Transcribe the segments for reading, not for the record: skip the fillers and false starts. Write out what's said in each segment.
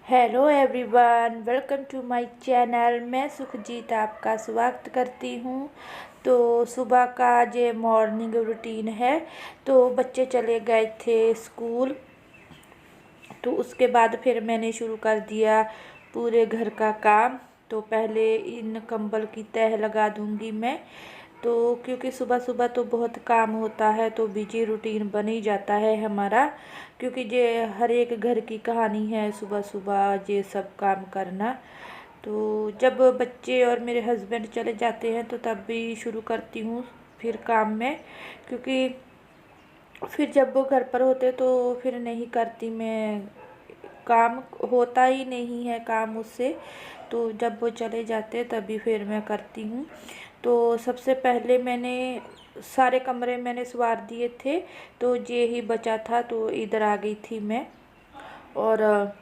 Hello everyone, welcome to my channel. मैं सुखजीत आपका स्वागत करती हूँ। तो सुबह का जो मॉर्निंग रूटीन है, तो बच्चे चले गए थे स्कूल। तो उसके बाद फिर मैंने शुरू कर दिया पूरे घर का काम। तो पहले इन कंबल की तह लगा दूंगी मैं। तो क्योंकि सुबह सुबह तो बहुत काम होता है, तो बिजी रूटीन बन ही जाता है हमारा। क्योंकि ये हर एक घर की कहानी है, सुबह सुबह ये सब काम करना। तो जब बच्चे और मेरे हस्बैंड चले जाते हैं तो तब भी शुरू करती हूँ फिर काम में। क्योंकि फिर जब वो घर पर होते तो फिर नहीं करती मैं काम, होता ही नहीं है काम मुझसे। तो जब वो चले जाते तभी फिर मैं करती हूँ। तो सबसे पहले मैंने सारे कमरे मैंने सवार दिए थे। तो ये ही बचा था, तो इधर आ गई थी मैं। और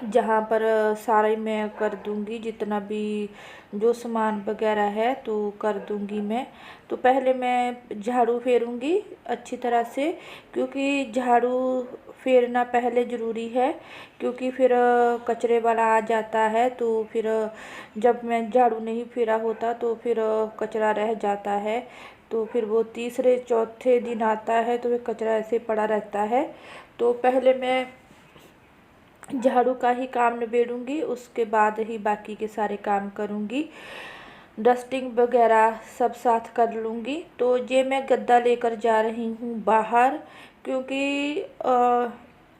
जहाँ पर सारे मैं कर दूँगी, जितना भी जो सामान वगैरह है तो कर दूँगी मैं। तो पहले मैं झाड़ू फेरूँगी अच्छी तरह से, क्योंकि झाड़ू फेरना पहले ज़रूरी है। क्योंकि फिर कचरे वाला आ जाता है, तो फिर जब मैं झाड़ू नहीं फेरा होता तो फिर कचरा रह जाता है। तो फिर वो तीसरे चौथे दिन आता है तो फिर कचरा ऐसे पड़ा रहता है। तो पहले मैं झाड़ू का ही काम निबेड़ूंगी, उसके बाद ही बाकी के सारे काम करूंगी। डस्टिंग वगैरह सब साथ कर लूँगी। तो ये मैं गद्दा लेकर जा रही हूँ बाहर, क्योंकि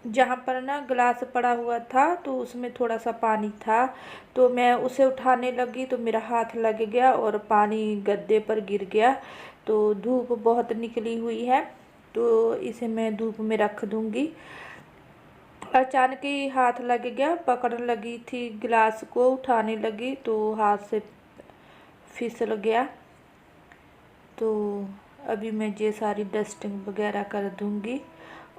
जहाँ पर ना गिलास पड़ा हुआ था तो उसमें थोड़ा सा पानी था। तो मैं उसे उठाने लगी तो मेरा हाथ लग गया और पानी गद्दे पर गिर गया। तो धूप बहुत निकली हुई है, तो इसे मैं धूप में रख दूँगी। अचानक ही हाथ लग गया, पकड़ने लगी थी गिलास को, उठाने लगी तो हाथ से फिसल गया। तो अभी मैं ये सारी डस्टिंग वगैरह कर दूंगी।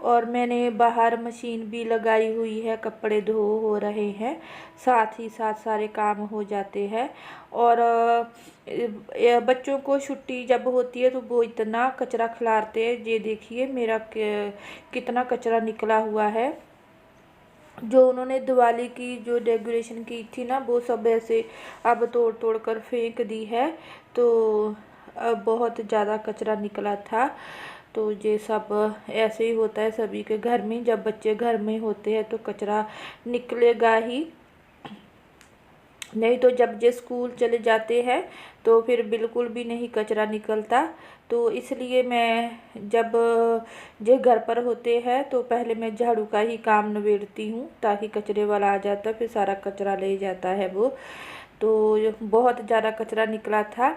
और मैंने बाहर मशीन भी लगाई हुई है, कपड़े धो हो रहे हैं, साथ ही साथ सारे काम हो जाते हैं। और बच्चों को छुट्टी जब होती है तो वो इतना कचरा खिलाते हैं। ये देखिए मेरा कितना कचरा निकला हुआ है। जो उन्होंने दिवाली की जो डेकोरेशन की थी ना, वो सब ऐसे अब तोड़ तोड़ कर फेंक दी है। तो अब बहुत ज़्यादा कचरा निकला था। तो ये सब ऐसे ही होता है सभी के घर में, जब बच्चे घर में होते हैं तो कचरा निकलेगा ही। नहीं तो जब ये स्कूल चले जाते हैं तो फिर बिल्कुल भी नहीं कचरा निकलता। तो इसलिए मैं जब ये घर पर होते हैं तो पहले मैं झाड़ू का ही काम निबेड़ती हूँ, ताकि कचरे वाला आ जाता फिर सारा कचरा ले जाता है वो। तो बहुत ज़्यादा कचरा निकला था।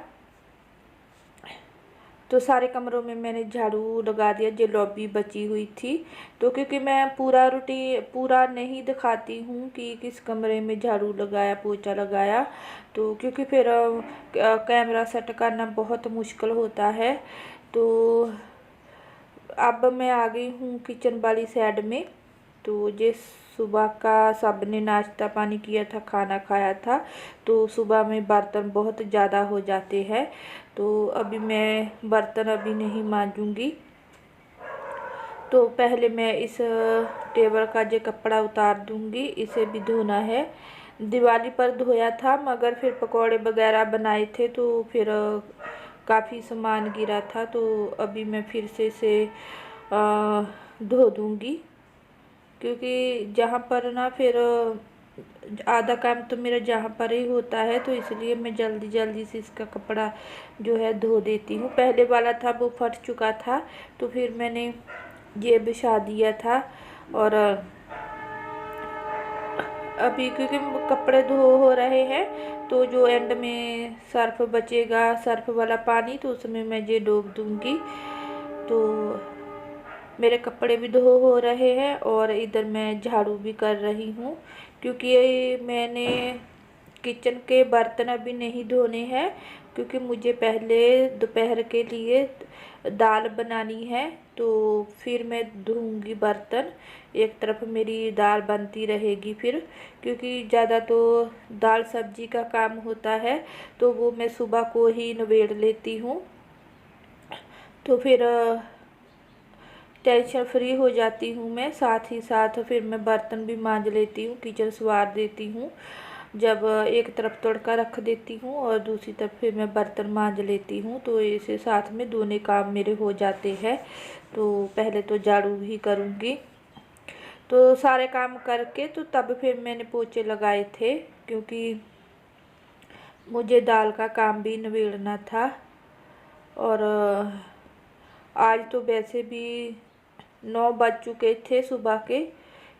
तो सारे कमरों में मैंने झाड़ू लगा दिया, जो लॉबी बची हुई थी। तो क्योंकि मैं पूरा नहीं दिखाती हूँ कि किस कमरे में झाड़ू लगाया पोछा लगाया, तो क्योंकि फिर कैमरा सेट करना बहुत मुश्किल होता है। तो अब मैं आ गई हूँ किचन वाली साइड में। तो ये सुबह का सबने नाश्ता पानी किया था, खाना खाया था। तो सुबह में बर्तन बहुत ज़्यादा हो जाते हैं, तो अभी मैं बर्तन अभी नहीं मांजूंगी। तो पहले मैं इस टेबल का जो कपड़ा उतार दूंगी, इसे भी धोना है। दिवाली पर धोया था, मगर फिर पकौड़े वगैरह बनाए थे तो फिर काफ़ी सामान गिरा था। तो अभी मैं फिर से इसे धो दूंगी। क्योंकि जहाँ पर ना फिर आधा काम तो मेरा जहाँ पर ही होता है, तो इसलिए मैं जल्दी जल्दी से इसका कपड़ा जो है धो देती हूँ। पहले वाला था वो फट चुका था, तो फिर मैंने ये बिछा दिया था। और अभी क्योंकि कपड़े धो हो रहे हैं, तो जो एंड में सर्फ बचेगा, सर्फ वाला पानी, तो उसमें मैं ये डूब दूँगी। तो मेरे कपड़े भी धो हो रहे हैं और इधर मैं झाड़ू भी कर रही हूँ। क्योंकि मैंने किचन के बर्तन अभी नहीं धोने हैं, क्योंकि मुझे पहले दोपहर के लिए दाल बनानी है। तो फिर मैं धोऊंगी बर्तन, एक तरफ मेरी दाल बनती रहेगी फिर। क्योंकि ज़्यादा तो दाल सब्जी का काम होता है, तो वो मैं सुबह को ही निबेड़ लेती हूँ। तो फिर टेंशन फ्री हो जाती हूँ मैं। साथ ही साथ फिर मैं बर्तन भी मांज लेती हूँ, किचन सवार देती हूँ। जब एक तरफ तड़का रख देती हूँ और दूसरी तरफ फिर मैं बर्तन मांज लेती हूँ, तो इसे साथ में दोनों काम मेरे हो जाते हैं। तो पहले तो झाड़ू ही करूँगी, तो सारे काम करके तो तब फिर मैंने पोछे लगाए थे, क्योंकि मुझे दाल का काम भी निबेड़ना था। और आज तो वैसे भी 9 बज चुके थे सुबह के,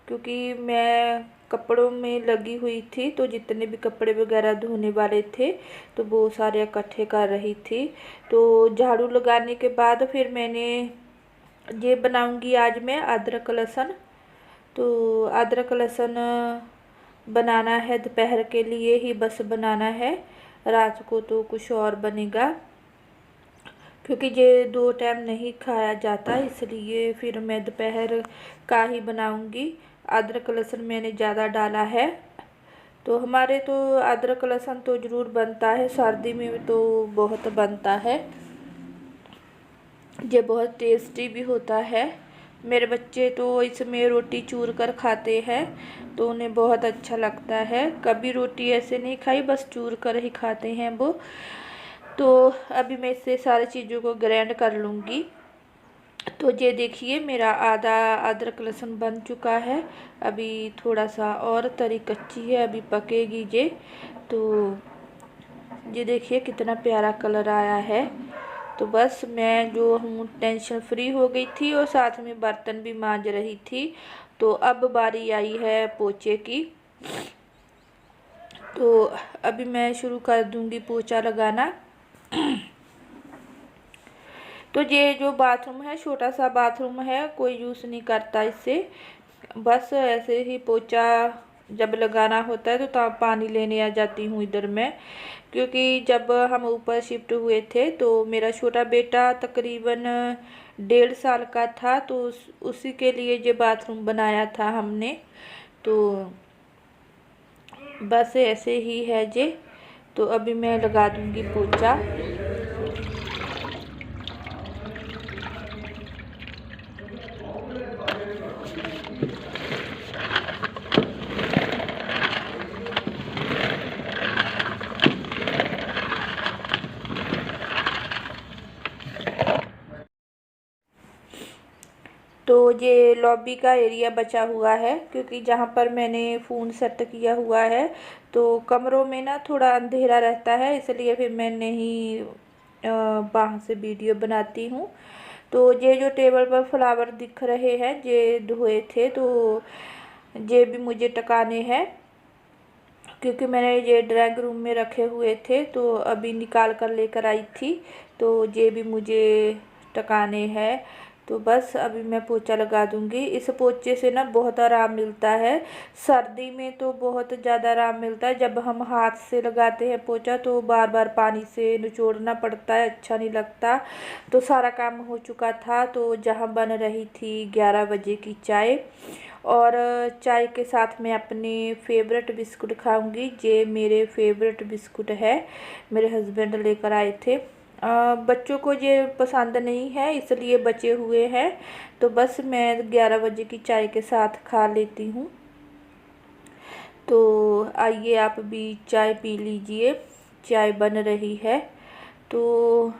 क्योंकि मैं कपड़ों में लगी हुई थी। तो जितने भी कपड़े वगैरह धोने वाले थे तो वो सारे इकट्ठे कर रही थी। तो झाड़ू लगाने के बाद फिर मैंने ये बनाऊंगी आज मैं अदरक लहसुन। तो अदरक लहसुन बनाना है दोपहर के लिए ही बस बनाना है, रात को तो कुछ और बनेगा, क्योंकि ये 2 टाइम नहीं खाया जाता, इसलिए फिर मैं दोपहर का ही बनाऊंगी। अदरक लहसुन मैंने ज़्यादा डाला है। तो हमारे तो अदरक लहसुन तो ज़रूर बनता है, सर्दी में तो बहुत बनता है। ये बहुत टेस्टी भी होता है। मेरे बच्चे तो इसमें रोटी चूर कर खाते हैं, तो उन्हें बहुत अच्छा लगता है। कभी रोटी ऐसे नहीं खाई, बस चूर कर ही खाते हैं वो। तो अभी मैं इससे सारी चीज़ों को ग्राइंड कर लूँगी। तो ये देखिए मेरा आधा अदरक लहसुन बन चुका है। अभी थोड़ा सा और तरी कच्ची है, अभी पकेगी ये। तो ये देखिए कितना प्यारा कलर आया है। तो बस मैं जो हूँ टेंशन फ्री हो गई थी और साथ में बर्तन भी मांज रही थी। तो अब बारी आई है पोछे की। तो अभी मैं शुरू कर दूँगी पोछा लगाना। तो ये जो बाथरूम है, छोटा सा बाथरूम है, कोई यूज़ नहीं करता इससे। बस ऐसे ही पोछा जब लगाना होता है तो तब पानी लेने आ जाती हूँ इधर मैं, क्योंकि जब हम ऊपर शिफ्ट हुए थे तो मेरा छोटा बेटा तकरीबन 1.5 साल का था, तो उसी के लिए ये बाथरूम बनाया था हमने। तो बस ऐसे ही है ये। तो अभी मैं लगा दूँगी पोछा। तो ये लॉबी का एरिया बचा हुआ है, क्योंकि जहाँ पर मैंने फ़ोन सेट किया हुआ है तो कमरों में ना थोड़ा अंधेरा रहता है, इसलिए फिर मैं नहीं वहाँ से वीडियो बनाती हूँ। तो ये जो टेबल पर फ्लावर दिख रहे हैं ये धोए थे, तो ये भी मुझे टकाने हैं, क्योंकि मैंने ये ड्राइंग रूम में रखे हुए थे तो अभी निकाल कर लेकर आई थी। तो ये भी मुझे टकाने हैं। तो बस अभी मैं पोछा लगा दूंगी। इस पोछे से ना बहुत आराम मिलता है। सर्दी में तो बहुत ज़्यादा आराम मिलता है। जब हम हाथ से लगाते हैं पोछा तो बार बार पानी से निचोड़ना पड़ता है, अच्छा नहीं लगता। तो सारा काम हो चुका था। तो जहाँ बन रही थी 11 बजे की चाय, और चाय के साथ मैं अपने फेवरेट बिस्कुट खाऊंगी। ये मेरे फेवरेट बिस्कुट है, मेरे हस्बैंड लेकर आए थे। बच्चों को ये पसंद नहीं है, इसलिए बचे हुए हैं। तो बस मैं 11 बजे की चाय के साथ खा लेती हूँ। तो आइए आप भी चाय पी लीजिए, चाय बन रही है। तो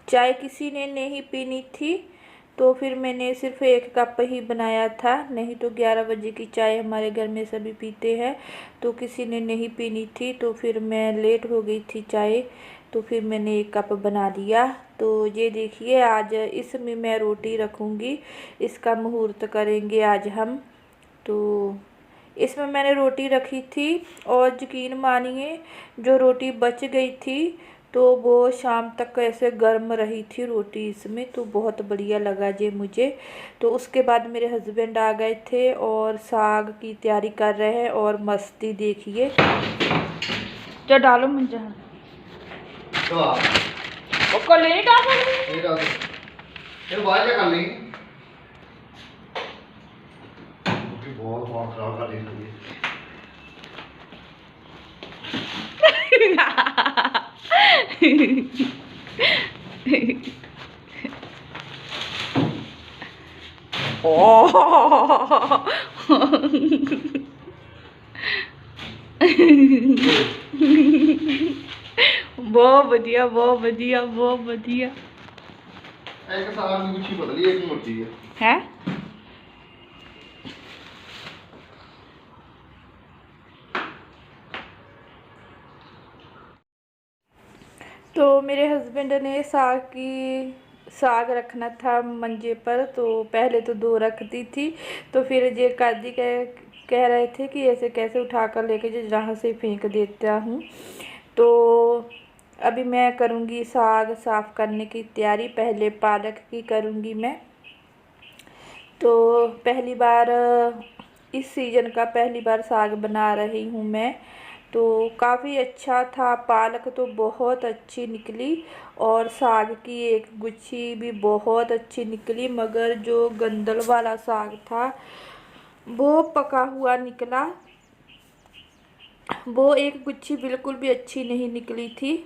चाय किसी ने नहीं पीनी थी, तो फिर मैंने सिर्फ 1 कप ही बनाया था। नहीं तो 11 बजे की चाय हमारे घर में सभी पीते हैं, तो किसी ने नहीं पीनी थी। तो फिर मैं लेट हो गई थी चाय, तो फिर मैंने 1 कप बना लिया। तो ये देखिए आज इसमें मैं रोटी रखूँगी, इसका मुहूर्त करेंगे आज हम। तो इसमें मैंने रोटी रखी थी, और यकीन मानिए जो रोटी बच गई थी तो वो शाम तक ऐसे गर्म रही थी रोटी इसमें, तो बहुत बढ़िया लगा जे मुझे। तो उसके बाद मेरे हस्बैंड आ गए थे और साग की तैयारी कर रहे हैं, और मस्ती देखिए। जो डालो मुझे तो वो ले नहीं डाल कर ली बहुत खराब कर दी ओ बहुत बढ़िया, बहुत बढ़िया, बहुत बढ़िया। एक साग की गुच्छी बदली, एक मोटी है? तो मेरे हस्बैंड ने साग रखना था मंजे पर, तो पहले तो 2 रख दी थी। तो फिर ये काजी कह रहे थे कि ऐसे कैसे उठा कर लेके जो जहाँ से फेंक देता हूँ। तो अभी मैं करूँगी साग साफ़ करने की तैयारी। पहले पालक की करूँगी मैं। तो पहली बार इस सीज़न का पहली बार साग बना रही हूँ मैं। तो काफ़ी अच्छा था, पालक तो बहुत अच्छी निकली और साग की एक गुच्छी भी बहुत अच्छी निकली, मगर जो गंदल वाला साग था वो पका हुआ निकला। वो एक गुच्छी बिल्कुल भी अच्छी नहीं निकली थी।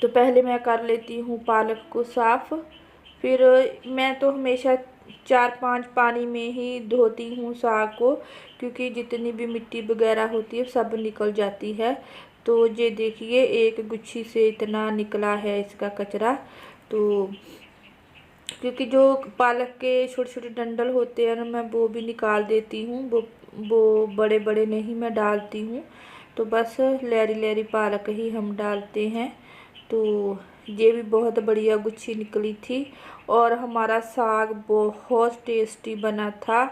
तो पहले मैं कर लेती हूँ पालक को साफ़। फिर मैं तो हमेशा 4-5 पानी में ही धोती हूँ साग को, क्योंकि जितनी भी मिट्टी वगैरह होती है सब निकल जाती है। तो ये देखिए एक गुच्छी से इतना निकला है इसका कचरा। तो क्योंकि जो पालक के छोटे छोटे डंडल होते हैं ना, मैं वो भी निकाल देती हूँ। वो बड़े बड़े नहीं मैं डालती हूँ। तो बस लहरी लहरी पालक ही हम डालते हैं। तो ये भी बहुत बढ़िया गुच्छी निकली थी और हमारा साग बहुत टेस्टी बना था।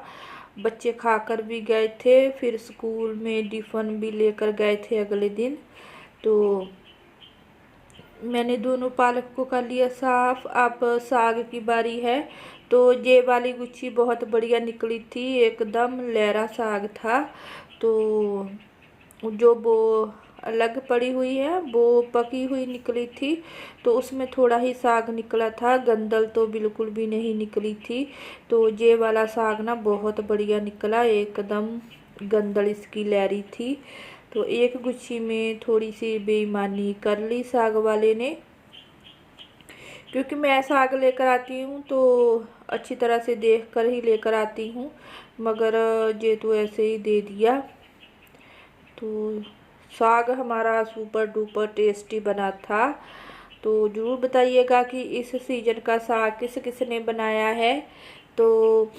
बच्चे खाकर भी गए थे, फिर स्कूल में टिफ़िन भी लेकर गए थे अगले दिन। तो मैंने दोनों पालक को कर लिया साफ़। अब साग की बारी है। तो ये वाली गुच्छी बहुत बढ़िया निकली थी, एकदम लहरा साग था। तो जो वो अलग पड़ी हुई है वो पकी हुई निकली थी। तो उसमें थोड़ा ही साग निकला था, गंदल तो बिल्कुल भी नहीं निकली थी। तो ये वाला साग ना बहुत बढ़िया निकला, एकदम गंदल इसकी लहरी थी। तो एक गुच्छी में थोड़ी सी बेईमानी कर ली साग वाले ने, क्योंकि मैं साग लेकर आती हूँ तो अच्छी तरह से देख कर ही लेकर आती हूँ, मगर ये तो ऐसे ही दे दिया। तो साग हमारा सुपर डुपर टेस्टी बना था। तो ज़रूर बताइएगा कि इस सीज़न का साग किस किस ने बनाया है। तो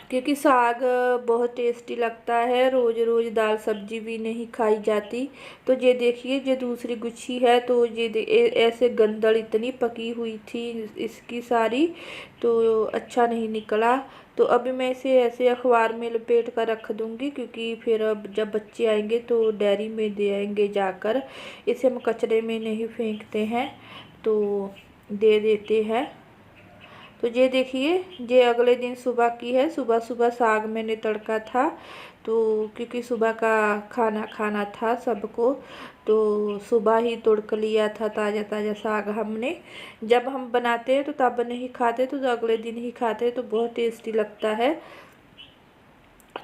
क्योंकि साग बहुत टेस्टी लगता है, रोज़ रोज़ दाल सब्जी भी नहीं खाई जाती। तो ये देखिए ये दूसरी गुच्छी है। तो ये ऐसे गंदल इतनी पकी हुई थी इसकी सारी, तो अच्छा नहीं निकला। तो अभी मैं इसे ऐसे अखबार में लपेट कर रख दूँगी, क्योंकि फिर अब जब बच्चे आएंगे तो डेयरी में दे आएंगे जाकर। इसे हम कचरे में नहीं फेंकते हैं, तो दे देते हैं। तो ये देखिए ये अगले दिन सुबह की है। सुबह सुबह साग मैंने तड़का था, तो क्योंकि सुबह का खाना खाना था सबको, तो सुबह ही तोड़ लिया था ताज़ा ताज़ा साग हमने। जब हम बनाते हैं तो तब नहीं खाते, तो अगले दिन ही खाते हैं, तो बहुत टेस्टी लगता है।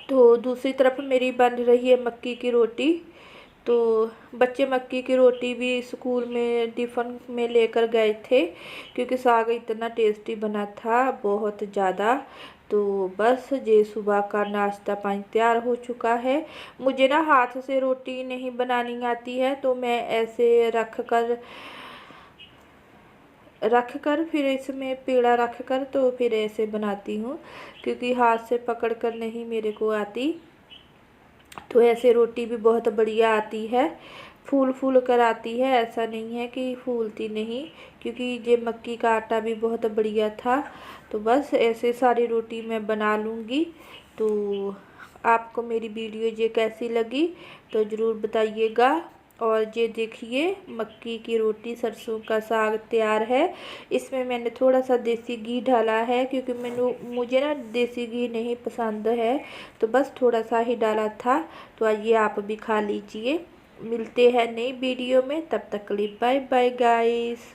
तो दूसरी तरफ मेरी बन रही है मक्की की रोटी। तो बच्चे मक्की की रोटी भी स्कूल में टिफ़िन में लेकर गए थे, क्योंकि साग इतना टेस्टी बना था, बहुत ज़्यादा। तो बस ये सुबह का नाश्ता पानी तैयार हो चुका है। मुझे ना हाथ से रोटी नहीं बनानी आती है, तो मैं ऐसे रख कर फिर इसमें पेड़ा रख कर तो फिर ऐसे बनाती हूँ, क्योंकि हाथ से पकड़ कर नहीं मेरे को आती। तो ऐसे रोटी भी बहुत बढ़िया आती है, फूल फूल कर आती है, ऐसा नहीं है कि फूलती नहीं, क्योंकि ये मक्की का आटा भी बहुत बढ़िया था। तो बस ऐसे सारी रोटी मैं बना लूँगी। तो आपको मेरी वीडियो ये कैसी लगी तो ज़रूर बताइएगा। और ये देखिए मक्की की रोटी सरसों का साग तैयार है। इसमें मैंने थोड़ा सा देसी घी डाला है, क्योंकि मुझे ना देसी घी नहीं पसंद है, तो बस थोड़ा सा ही डाला था। तो आइए आप भी खा लीजिए। मिलते हैं नई वीडियो में, तब तक के लिए बाय बाय गाइस।